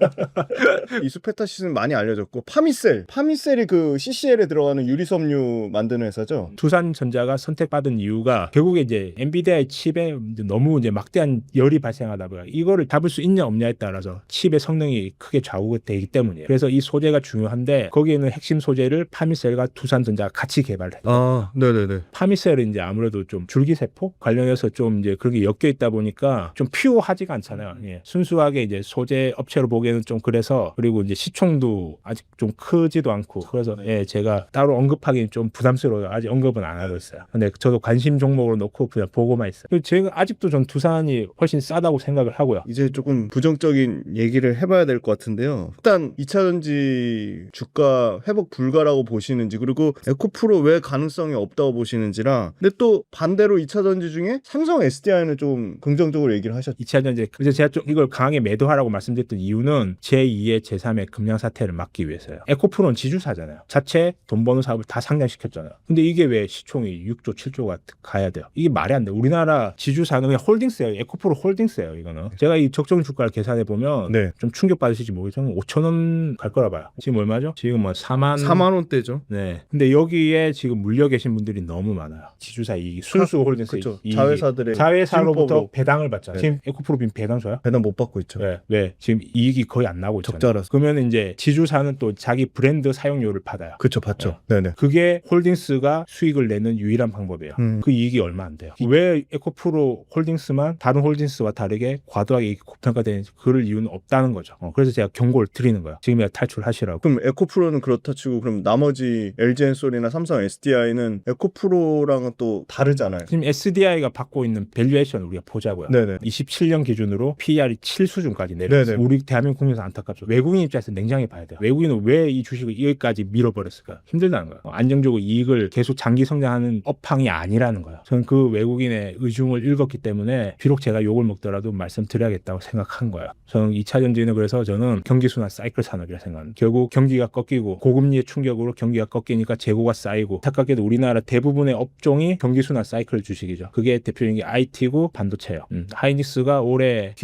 이수페타시스는 많이 알려졌고 파미셀이 그 CCL에 들어가는 유리섬유 만드는 회사죠. 두산전자가 선택받은 이유가 결국에 이제 엔비디아의 칩에 너무 이제 막대한 열이 발생하다 보니까 이거를 잡을 수 있냐 없냐에 따라서 칩의 성능이 크게 좌우되기 때문이에요. 그래서 이 소재가 중요한데 거기에는 핵심 소재를 파미셀과 두산전자가 같이 개발을 해요. 아, 네네네. 파미셀은 이제 아무래도 좀 줄기세포 관련해서 좀 이제 그렇게 엮여 있다 보니까 좀 퓨어하지가 않잖아요. 예. 순수하게 이제 소재 업체로 보기에는 좀 그래서 그리고 이제 시총도 아직 좀 크지도 않고 그래서 예, 제가 따로 언급하기는 좀 부담스러워요. 아직 언급은 안 하고 있어요. 근데 저도 관심 종목으로 놓고 그냥 보고만 있어요. 그리고 제가 아직도 전 두산이 훨씬 싸다고 생각을 하고요. 이제 조금 부정적인 얘기를 해봐야 될 것 같은데요. 일단 2차전지 주가 회복 불가라고 보시는지 그리고 에코프로 왜 가능성이 없다고 보시는지랑 근데 또 반대로 2차전지 중에 삼성 SDI는 좀 긍정적으로 얘기를 하셨죠. 2차전지 그래서 제가 좀 이걸 강하게 매도하라고 말씀드렸던 이유는 제2의 제3의 금량 사태를 막기 위해서요. 에코프로는 지주사잖아요. 자체 돈 버는 사업을 다 상장시켰잖아요. 근데 이게 왜 시총이 6조 7조가 가야 돼요? 이게 말이 안 돼요. 우리나라 지주사는 그냥 홀딩스예요. 에코프로 홀딩스예요. 이거는 제가 이 적정 주가를 계산해 보면 네. 좀 충격 받으실지 모르겠지만 5,000원 갈 거라 봐요. 지금 얼마죠? 지금 뭐 4만 원대죠. 네. 근데 여기에 지금 물려 계신 분들이 너무 많아요. 지주사 이익이 순수 홀딩스 그렇죠. 이익이. 자회사들의 자회사로부터 지분법으로. 배당을 받잖아요. 네. 지금 에코프로 배당 줘요? 배당 못 받고 있죠. 네. 왜? 지금 이익이 거의 안 나고 있잖아요. 적자라서. 그러면 이제 지주사는 또 자기 브랜드 사용료를 받아요. 그렇죠, 받죠. 네네. 그게 홀딩스가 수익을 내는 유일한 방법이에요. 그 이익이 얼마 안 돼요. 왜 에코프로 홀딩스만 다른 홀딩스와 다르게 과도하게 이익이 고평가되는지 그럴 이유는 없다는 거죠. 그래서 제가 경고를 드리는 거예요. 지금이야 탈출하시라고. 그럼 에코프로는 그렇다 치고 그럼 나머지 LG엔솔이나 삼성 SDI는 에코프로랑은 또 다르잖아요. 지금 SDI가 받고 있는 밸류에이션을 우리가 보자고요. 네네. 27년 기준으로 PER이 7 수준까지 내려왔어요. 네네. 우리 대한민국 국민에서 안타깝죠. 외국인 입장에서 냉정히 봐야 돼요. 외국인은 왜 이 주식을 여기까지 밀어버렸을까? 힘들다는 거예요. 안정적으로 이익을 계속 장기 성장하는 업황이 아니라는 거예요. 저는 그 외국인의 의중을 읽었기 때문에 비록 제가 욕을 먹더라도 말씀드려야겠다고 생각한 거예요. 저는 2차전지는 그래서 저는 경기순환 사이클 산업이라 생각합니다. 결국 경기가 꺾이고 고금리의 충격으로 경기가 꺾이니까 재고가 쌓이고 안타깝게도 우리나라 대부분의 업종이 경기순환 사이클 주식이죠. 그게 대표적인 게 IT고 반도체예요. 하이닉스가 올해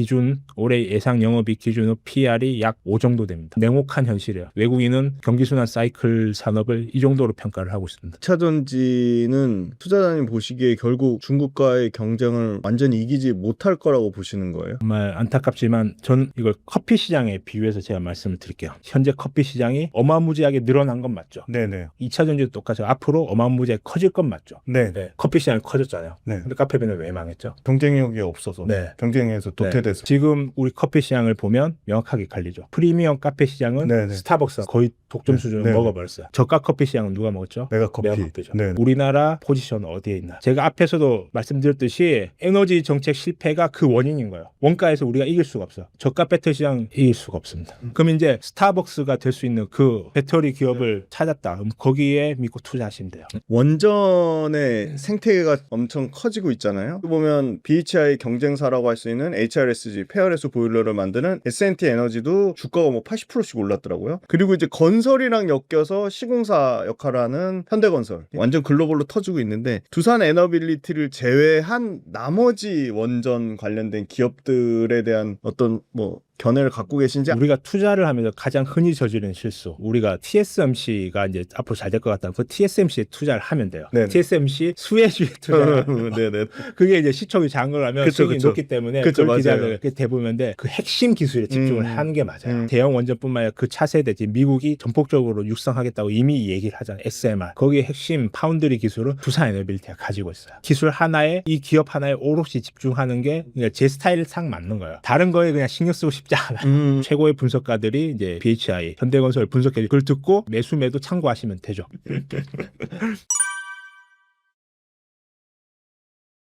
예상 영업이익 기준으로 PR이 약 5 정도 됩니다. 냉혹한 현실이에요. 외국인은 경기순환 사이클 산업을 이 정도로 평가를 하고 있습니다. 2차전지는 투자자님 보시기에 결국 중국과의 경쟁을 완전히 이기지 못할 거라고 보시는 거예요? 정말 안타깝지만 저는 이걸 커피 시장에 비유해서 제가 말씀을 드릴게요. 현재 커피 시장이 어마무지하게 늘어난 건 맞죠. 네네. 2차전지도 똑같이 앞으로 어마무지하게 커질 건 맞죠. 네네. 커피 시장이 커졌잖아요. 네. 근데 카페베는 왜 망했죠? 경쟁력이 없어서 네. 경쟁에서 도태돼서. 지금 우리 커피 시장을 보면 명확하게 갈리죠. 프리미엄 카페 시장은 네네. 스타벅스가 거의 독점 네. 수준을 네네. 먹어버렸어요. 저가 커피 시장은 누가 먹었죠? 메가커피. 메가커피죠. 네네. 우리나라 포지션 어디에 있나? 제가 앞에서도 말씀드렸듯이 에너지 정책 실패가 그 원인인 거예요. 원가에서 우리가 이길 수가 없어요. 저가 배터리 시장 이길 수가 없습니다. 그럼 이제 스타벅스가 될 수 있는 그 배터리 기업을 찾았다. 그럼 거기에 믿고 투자하시면 돼요. 원전의 생태계가 엄청 커지고 있잖아요. 보면 BHI 경쟁사라고 할 수 있는 HRSG 페어레스 보일러를 만드는 S&T 에너지도 주가가 뭐 80%씩 올랐더라고요. 그리고 이제 건설이랑 엮여서 시공사 역할을 하는 현대건설 완전 글로벌로 터지고 있는데 두산 에너빌리티를 제외한 나머지 원전 관련된 기업들에 대한 어떤 뭐 견해를 갖고 계신지. 우리가 투자를 하면서 가장 흔히 저지르는 실수, 우리가 TSMC가 이제 앞으로 잘 될 것 같다. 그 TSMC에 투자를 하면 돼요. 네네. TSMC 수혜주에 투자. 네네. 그게 이제 시총이 작은 걸 하면 그쵸, 수익이 그쵸. 높기 때문에 그쵸, 그걸 기대하는 맞아요. 게 대부분인데 그 핵심 기술에 집중을 하는 게 맞아요. 대형 원전뿐만 아니라 그 차세대 지금 미국이 전폭적으로 육성하겠다고 이미 얘기를 하잖아요. SMR. 거기에 핵심 파운드리 기술은 두산 에너빌리티가 가지고 있어요. 기술 하나에 이 기업 하나에 오롯이 집중하는 게 그냥 제 스타일상 맞는 거예요. 다른 거에 그냥 신경 쓰고 싶지 않아요. 최고의 분석가들이 이제 BHI, 현대건설 분석해 그걸 듣고 매수 매도 참고하시면 되죠.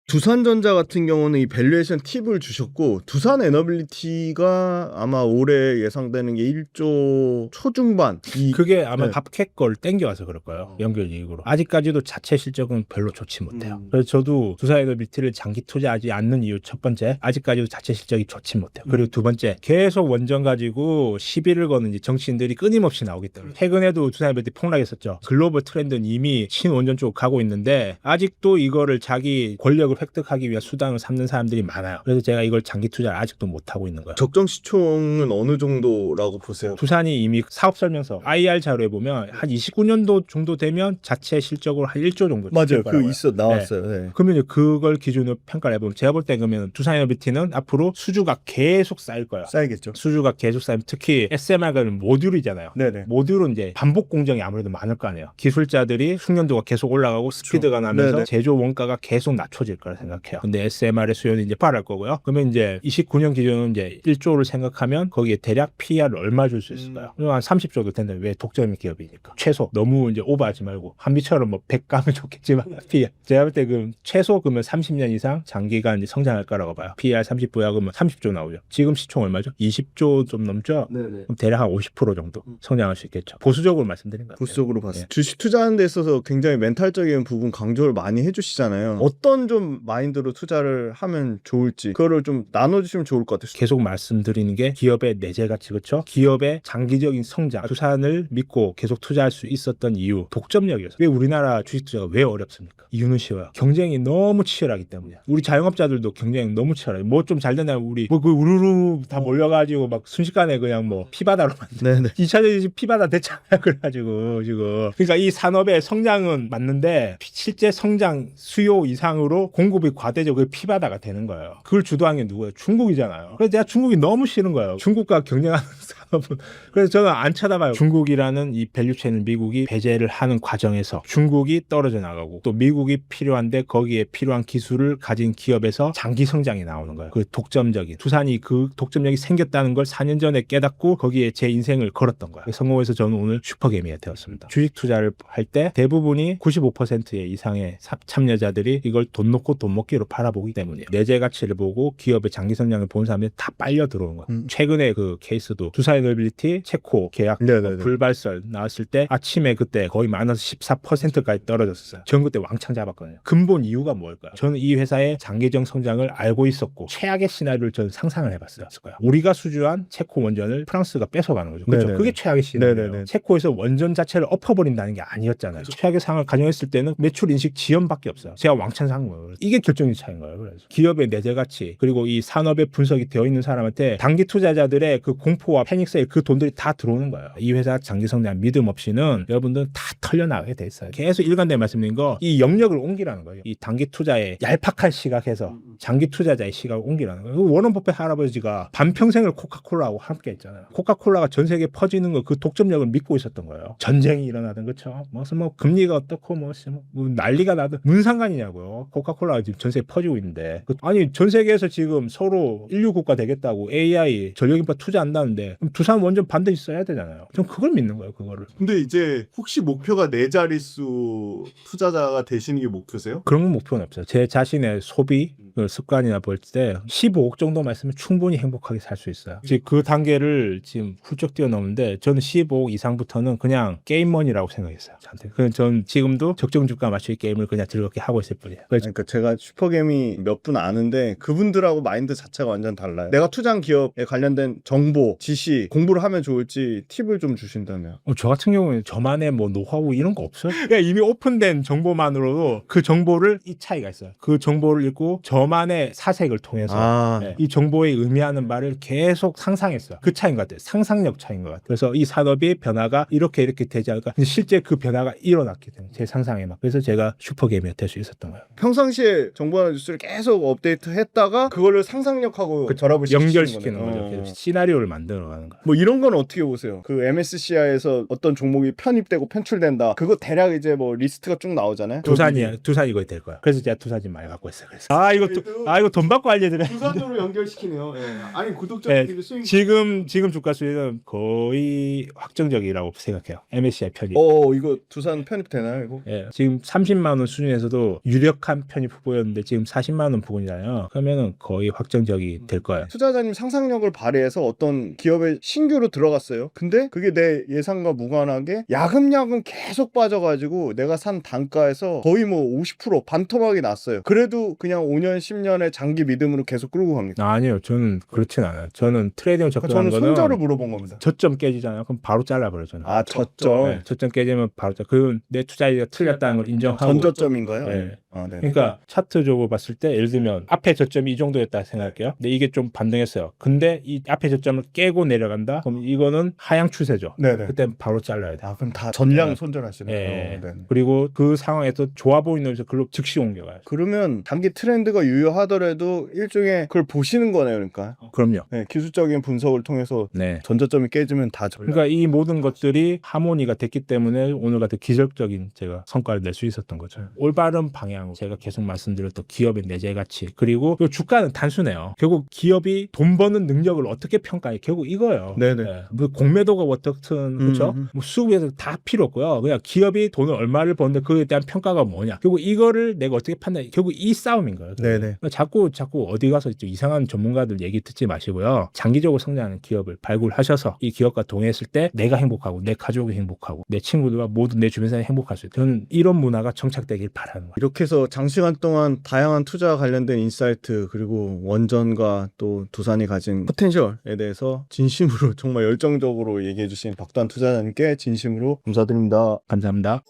두산전자 같은 경우는 이 밸류에이션 팁을 주셨고, 두산 에너빌리티가 아마 올해 예상되는 게 1조 초중반. 그게 아마 네. 밥캣 걸 땡겨와서 그럴 거예요. 연결이익으로. 아직까지도 자체 실적은 별로 좋지 못해요. 그래서 저도 두산 에너빌리티를 장기 투자하지 않는 이유 첫 번째, 아직까지도 자체 실적이 좋지 못해요. 그리고 두 번째, 계속 원전 가지고 시비를 거는 이제 정치인들이 끊임없이 나오기 때문에. 최근에도 두산 에너빌리티 폭락했었죠. 글로벌 트렌드는 이미 친원전 쪽으로 가고 있는데 아직도 이거를 자기 권력을 획득하기 위한 수단을 삼는 사람들이 많아요. 그래서 제가 이걸 장기 투자를 아직도 못하고 있는 거예요. 적정 시총은 어느 정도라고 보세요? 두산이 이미 사업 설명서 IR 자료에 보면 한 29년도 정도 되면 자체 실적으로 한 1조 정도 맞아요. 거라고요. 나왔어요. 네. 그러면 이제 그걸 기준으로 평가를 해보면 제가 볼 때 그러면 두산에너비티는 앞으로 수주가 계속 쌓일 거예요. 쌓이겠죠. 수주가 계속 쌓이면 특히 SMR은 모듈이잖아요. 네네. 모듈은 이제 반복 공정이 아무래도 많을 거 아니에요. 기술자들이 숙련도가 계속 올라가고 스피드가 나면서 네네. 제조 원가가 계속 낮춰질 거라 생각해요. 근데 SMR의 수요는 이제 빠를 거고요. 그러면 이제 29년 기준은 이제 1조를 생각하면 거기에 대략 PER을 얼마 줄 수 있을까요? 한 30 정도 된다. 왜 독점 기업이니까. 최소 너무 이제 오버하지 말고 한미처럼 뭐 100 가면 좋겠지만 PER. 제가 볼 때 그 최소 그러면 30년 이상 장기간 이제 성장할 거라고 봐요. PER 30 부약은 30조 나오죠. 지금 시총 얼마죠? 20조 좀 넘죠? 네네. 그럼 대략 한 50% 정도 성장할 수 있겠죠. 보수적으로 말씀드린 거예요. 보수적으로 봤어요. 네. 주식 투자하는 데 있어서 굉장히 멘탈적인 부분 강조를 많이 해주시잖아요. 어떤 좀 마인드로 투자를 하면 좋을지 그거를 좀 나눠주시면 좋을 것 같아요. 계속 말씀드리는 게 기업의 내재 가치, 그렇죠? 기업의 장기적인 성장, 두산을 믿고 계속 투자할 수 있었던 이유, 독점력이었어요. 왜 우리나라 주식 투자가 왜 어렵습니까? 이유는 쉬워요. 경쟁이 너무 치열하기 때문이야. 우리 자영업자들도 경쟁이 너무 치열해요. 뭐 좀 잘 되나 우리 뭐 그 우르르 다 몰려가지고 막 순식간에 그냥 뭐 피바다로 만든. 네네. 2차전지 피바다 됐잖아요. 그래가지고 지금 그러니까 이 산업의 성장은 맞는데 실제 성장 수요 이상으로 공급이 과대적으로 피바다가 되는 거예요. 그걸 주도한 게 누구예요? 중국이잖아요. 그래서 내가 중국이 너무 싫은 거예요. 중국과 경쟁하는 산업은. 그래서 저는 안 쳐다봐요. 중국이라는 이 밸류체인을 미국이 배제를 하는 과정에서 중국이 떨어져 나가고 또 미국이 필요한데 거기에 필요한 기술을 가진 기업에서 장기 성장이 나오는 거예요. 그 독점적인. 두산이 그 독점력이 생겼다는 걸 4년 전에 깨닫고 거기에 제 인생을 걸었던 거예요. 성공해서 저는 오늘 슈퍼개미가 되었습니다. 주식 투자를 할 때 대부분이 95%의 이상의 참여자들이 이걸 돈 놓고 돈 먹기로 바라보기 때문이에요. 내재 가치를 보고 기업의 장기 성장을 본 사람들이 다 빨려 들어오는 거예요. 최근에 그 케이스도 두산에너빌리티 체코 계약 불발설 나왔을 때 아침에 그때 거의 마이너스 14%까지 떨어졌어요. 전 그때 왕창 잡았거든요. 근본 이유가 뭘까요? 저는 이 회사의 장기적 성장을 알고 있었고 최악의 시나리오를 저는 상상을 해봤어요. 우리가 수주한 체코 원전을 프랑스가 뺏어가는 거죠. 그렇죠? 그게 최악의 시나리오예요. 네네네. 체코에서 원전 자체를 엎어버린다는 게 아니었잖아요. 최악의 상황을 가정했을 때는 매출 인식 지연밖에 없어요. 제가 왕창 산 거예요. 이게 결정적 차이인 거예요. 그래서 기업의 내재 가치 그리고 이 산업의 분석이 되어 있는 사람한테 단기 투자자들의 그 공포와 패닉세일 그 돈들이 다 들어오는 거예요. 이 회사 장기 성장 믿음 없이는 여러분들은 다 털려나가게 돼 있어요. 계속 일관되게 말씀드린 거 이 영역을 옮기라는 거예요. 이 단기 투자의 얄팍한 시각에서 장기 투자자의 시각을 옮기라는 거예요. 워런 버핏 할아버지가 반평생을 코카콜라하고 함께 했잖아요. 코카콜라가 전 세계에 퍼지는 거 그 독점력을 믿고 있었던 거예요. 전쟁이 일어나든 그렇죠. 무슨 뭐 금리가 어떻고 뭐 난리가 나든 무슨 상관이냐고요. 코카콜라가 지금 전 세계에 퍼지고 있는데 아니 전 세계에서 지금 서로 인류 국가 되겠다고 AI 전력인파 투자한다는데 그럼 두산 원전 반드시 써야 되잖아요. 전 그걸 믿는 거예요. 그거를. 근데 이제 혹시 목표가 4자릿수 투자자가 되시는 게 목표세요? 그런 건 목표는 없어요. 제 자신의 소비 습관이나 볼 때 15억 정도만 있으면 충분히 행복하게 살 수 있어요. 지금 그 단계를 지금 훌쩍 뛰어넘는데 저는 15억 이상부터는 그냥 게임머니라고 생각했어요. 저한테. 그래서 저는 지금도 적정 주가 맞추기 게임을 그냥 즐겁게 하고 있을 뿐이에요. 그러니까 제가 슈퍼개미 몇 분 아는데 그분들하고 마인드 자체가 완전 달라요. 내가 투자한 기업에 관련된 정보, 지식 어떻게 공부를 하면 좋을지 팁을 좀 주신다면. 저 같은 경우는 저만의 뭐 노하우 이런 거 없어요. 그냥 이미 오픈된 정보만으로도 그 정보를 이 차이가 있어요. 그 정보를 읽고 저만의 사색을 통해서 네, 이 정보에 의미하는 말을 계속 상상했어요. 그 차이인 것 같아요. 상상력 차이인 것 같아요. 그래서 이 산업의 변화가 이렇게 되지 않을까. 근데 실제 그 변화가 일어났기 때문에 제 상상에 막. 그래서 제가 슈퍼게이머가 될 수 있었던 거예요. 평상시에 정보나 뉴스를 계속 업데이트했다가 그거를 상상력하고 결합을 연결시키는 거네요. 거죠. 시나리오를 만들어가는 거예요. 뭐 이런 건 어떻게 보세요? 그 MSCI에서 어떤 종목이 편입되고 편출된다. 그거 대략 이제 뭐 리스트가 쭉 나오잖아요. 두산이 거의 될 거야. 그래서 제가 두산 좀 많이 갖고 있어요. 그래서 이거 돈 받고 알려드려. 두산으로 연결시키네요. 예. 아니 네, 구독자들이 수익. 지금 주가 수익은 거의 확정적이라고 생각해요. MSCI 편입. 이거 두산 편입되나요 이거? 예, 지금 30만 원 수준에서도 유력한 편입 후보였는데 지금 40만 원 부근이잖아요. 그러면은 거의 확정적이 될 거예요. 투자자님 상상력을 발휘해서 어떤 기업에 신규로 들어갔어요. 근데 그게 내 예상과 무관하게 야금야금 계속 빠져가지고 내가 산 단가에서 거의 뭐 50% 반토막이 났어요. 그래도 그냥 5년 10년의 장기 믿음으로 계속 끌고 갑니다. 아니요, 저는 그렇진 않아요. 저는 트레이딩을 접근한 저는 거는 손절을 물어본 겁니다. 저점 깨지잖아요. 그럼 바로 잘라버려요. 저는. 아 저점. 네, 저점 깨지면 바로 그건 내 투자가 틀렸다는 걸 인정하고. 전저점인가요? 네. 아, 네. 그러니까 차트적으로 봤을 때 예를 들면 앞에 저점이 이 정도였다 생각할게요. 근데 이게 좀 반등했어요. 근데 이 앞에 저점을 깨고 내려간다. 그럼 이거는 하향 추세죠. 네네. 그때 바로 잘라야 돼. 아 그럼 다 전량 네. 손절하시네요. 예. 네. 그리고 그 상황에서 좋아 보이는 데서 글로 즉시 옮겨가요. 그러면 단기 트렌드가 유효하더라도 일종의 그걸 보시는 거네요, 그러니까. 그럼요. 네, 기술적인 분석을 통해서 네. 전저점이 깨지면 다 전량. 그러니까 이 모든 것들이 하모니가 됐기 때문에 오늘 같은 기적적인 제가 성과를 낼 수 있었던 거죠. 올바른 방향으로 제가 계속 말씀드렸던 기업의 내재 가치 그리고 주가는 단순해요. 결국 기업이 돈 버는 능력을 어떻게 평가해? 결국 이거예요. 네네. 네. 뭐 공매도가 어떻든 그렇죠. 뭐 수급에서 다 필요 없고요. 그냥 기업이 돈을 얼마를 버는데 그에 대한 평가가 뭐냐? 결국 이거를 내가 어떻게 판단해? 결국 이 싸움인 거예요. 네네. 그러니까 자꾸 어디 가서 좀 이상한 전문가들 얘기 듣지 마시고요. 장기적으로 성장하는 기업을 발굴하셔서 이 기업과 동행했을 때 내가 행복하고 내 가족이 행복하고 내 친구들과 모두 내 주변 사람이 행복할 수 있어요. 저는 이런 문화가 정착되길 바라는 거예요. 이렇게 해서 장시간 동안 다양한 투자와 관련된 인사이트 그리고 원전과 또 두산이 가진 포텐셜에 대해서 진심으로 정말 열정적으로 얘기해 주신 박도환 투자자님께 진심으로 감사드립니다. 감사합니다.